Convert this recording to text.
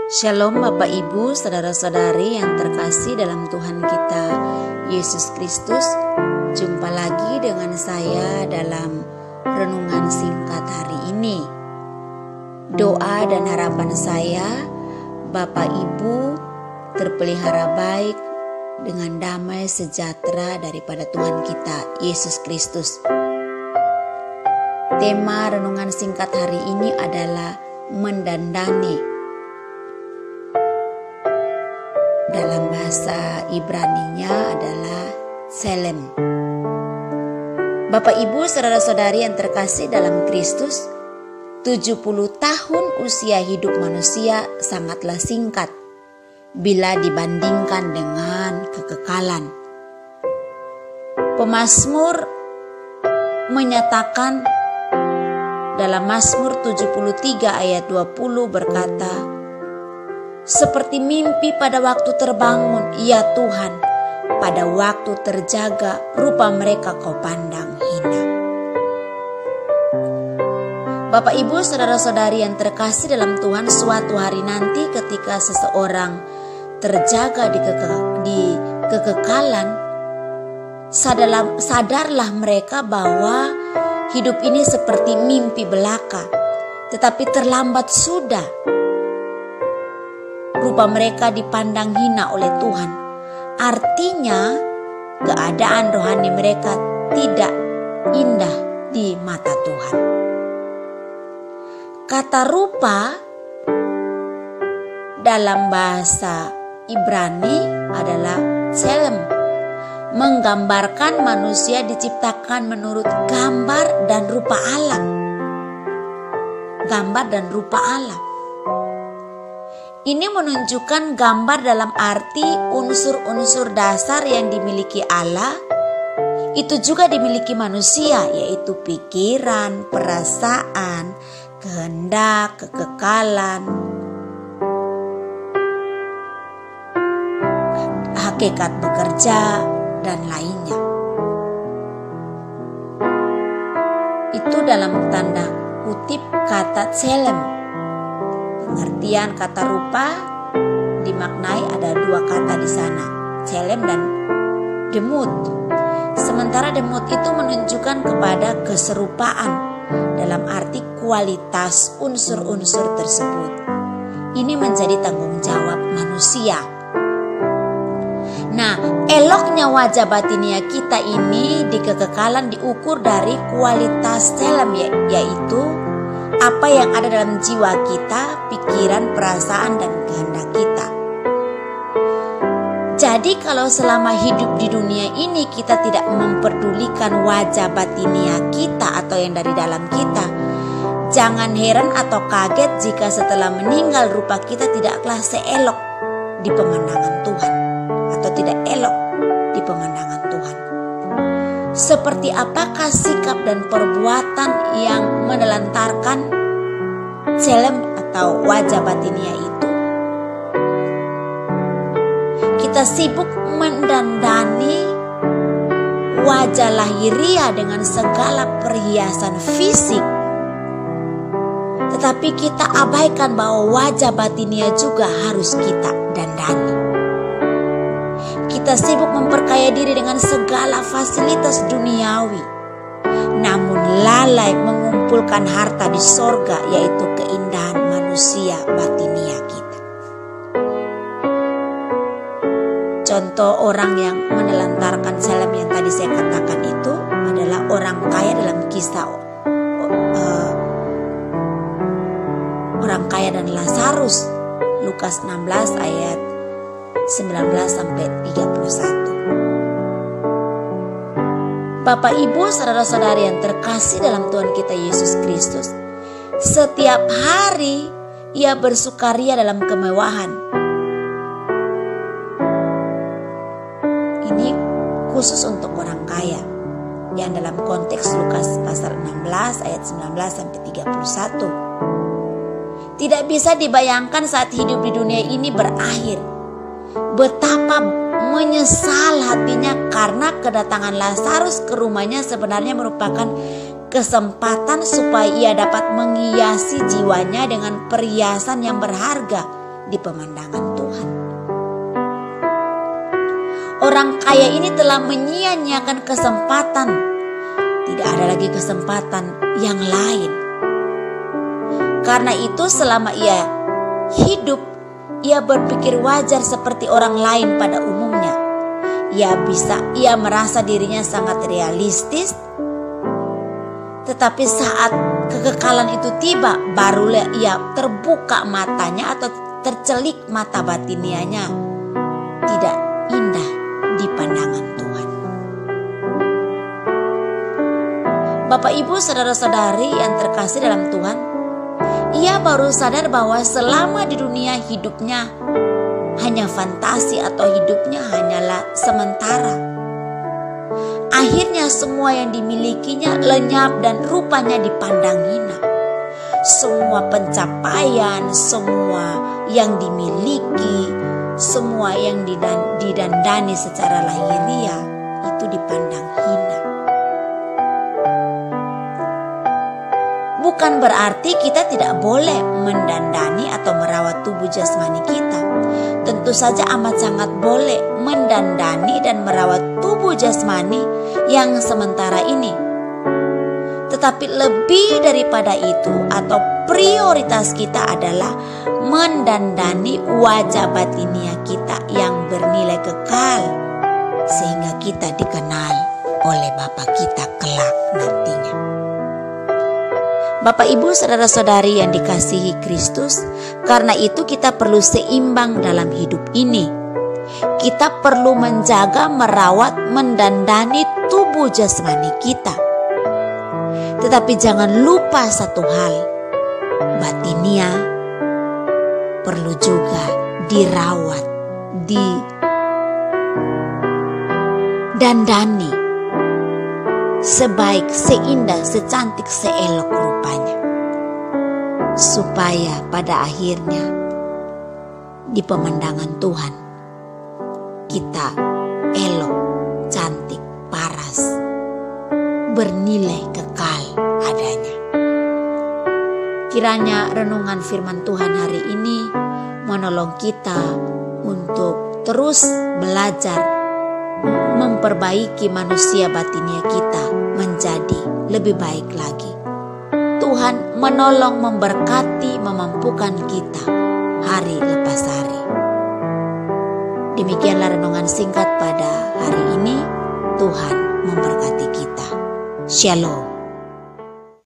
Shalom Bapak Ibu, saudara-saudari yang terkasih dalam Tuhan kita Yesus Kristus. Jumpa lagi dengan saya dalam renungan singkat hari ini. Doa dan harapan saya, Bapak Ibu terpelihara baik dengan damai sejahtera daripada Tuhan kita Yesus Kristus. Tema renungan singkat hari ini adalah mendandani. Dalam bahasa Ibraninya adalah Tselem. Bapak Ibu saudara-saudari yang terkasih dalam Kristus, 70 tahun usia hidup manusia sangatlah singkat bila dibandingkan dengan kekekalan. Pemazmur menyatakan dalam Mazmur 73 ayat 20 berkata, seperti mimpi pada waktu terbangun, ya Tuhan, pada waktu terjaga, rupa mereka Kau pandang hina. Bapak Ibu saudara-saudari yang terkasih dalam Tuhan, suatu hari nanti ketika seseorang terjaga di kekekalan, sadarlah mereka bahwa hidup ini seperti mimpi belaka, tetapi terlambat sudah. Rupa mereka dipandang hina oleh Tuhan. Artinya keadaan rohani mereka tidak indah di mata Tuhan. Kata rupa dalam bahasa Ibrani adalah Tselem, menggambarkan manusia diciptakan menurut gambar dan rupa Allah. Gambar dan rupa Allah. Ini menunjukkan gambar dalam arti unsur-unsur dasar yang dimiliki Allah itu juga dimiliki manusia, yaitu pikiran, perasaan, kehendak, kekekalan, hakikat bekerja, dan lainnya. Itu dalam tanda kutip kata Tselem. Pengertian kata rupa dimaknai ada dua kata di sana, Tselem dan demut. Sementara demut itu menunjukkan kepada keserupaan dalam arti kualitas unsur-unsur tersebut. Ini menjadi tanggung jawab manusia. Nah, eloknya wajah batinia kita ini di kekekalan diukur dari kualitas Tselem, yaitu apa yang ada dalam jiwa kita, pikiran, perasaan, dan kehendak kita. Jadi kalau selama hidup di dunia ini kita tidak memperdulikan wajah batinia kita atau yang dari dalam kita, jangan heran atau kaget jika setelah meninggal rupa kita tidaklah seelok di pemandangan Tuhan atau tidak elok di pemandangan Tuhan. Seperti apakah sikap dan perbuatan yang menelantarkan Tselem atau wajah batinia itu? Kita sibuk mendandani wajah lahiria dengan segala perhiasan fisik, tetapi kita abaikan bahwa wajah batinia juga harus kita dandani. Kita sibuk memperkaya diri dengan segala fasilitas duniawi, namun lalai mengumpulkan harta di sorga, yaitu keindahan manusia batinia kita. Contoh orang yang menelantarkan Tselem yang tadi saya katakan itu adalah orang kaya dalam kisah orang kaya dan Lazarus, Lukas 16 ayat 19 sampai 31. Bapak Ibu saudara-saudari yang terkasih dalam Tuhan kita Yesus Kristus, setiap hari Ia bersukaria dalam kemewahan. Ini khusus untuk orang kaya yang dalam konteks Lukas pasal 16 ayat 19 sampai 31. Tidak bisa dibayangkan saat hidup di dunia ini berakhir, betapa menyesal hatinya karena kedatangan Lazarus ke rumahnya sebenarnya merupakan kesempatan supaya ia dapat menghiasi jiwanya dengan perhiasan yang berharga di pemandangan Tuhan. Orang kaya ini telah menyia-nyiakan kesempatan. Tidak ada lagi kesempatan yang lain. Karena itu selama ia hidup, ia berpikir wajar seperti orang lain pada umumnya. Ia merasa dirinya sangat realistis. Tetapi saat kekekalan itu tiba, barulah ia terbuka matanya atau tercelik mata batinianya. Tidak indah di pandangan Tuhan. Bapak, Ibu, saudara-saudari yang terkasih dalam Tuhan, ia baru sadar bahwa selama di dunia hidupnya hanya fantasi atau hidupnya hanyalah sementara. Akhirnya semua yang dimilikinya lenyap dan rupanya dipandang hina. Semua pencapaian, semua yang dimiliki, semua yang didandani secara lahiriah itu dipandang hina. Bukan berarti kita tidak boleh mendandani atau merawat tubuh jasmani kita. Tentu saja amat sangat boleh mendandani dan merawat tubuh jasmani yang sementara ini. Tetapi lebih daripada itu atau prioritas kita adalah mendandani wajah batinia kita yang bernilai kekal, sehingga kita dikenal oleh Bapa kita kelak nantinya. Bapak, Ibu, saudara-saudari yang dikasihi Kristus, karena itu kita perlu seimbang dalam hidup ini. Kita perlu menjaga, merawat, mendandani tubuh jasmani kita. Tetapi jangan lupa satu hal, batinia perlu juga dirawat, didandani sebaik, seindah, secantik, seelok rupanya, supaya pada akhirnya di pemandangan Tuhan kita elok, cantik, paras, bernilai kekal adanya. Kiranya renungan firman Tuhan hari ini menolong kita untuk terus belajar memperbaiki manusia batinia kita menjadi lebih baik lagi. Tuhan menolong, memberkati, memampukan kita hari lepas hari. Demikianlah renungan singkat pada hari ini. Tuhan memberkati kita. Shalom.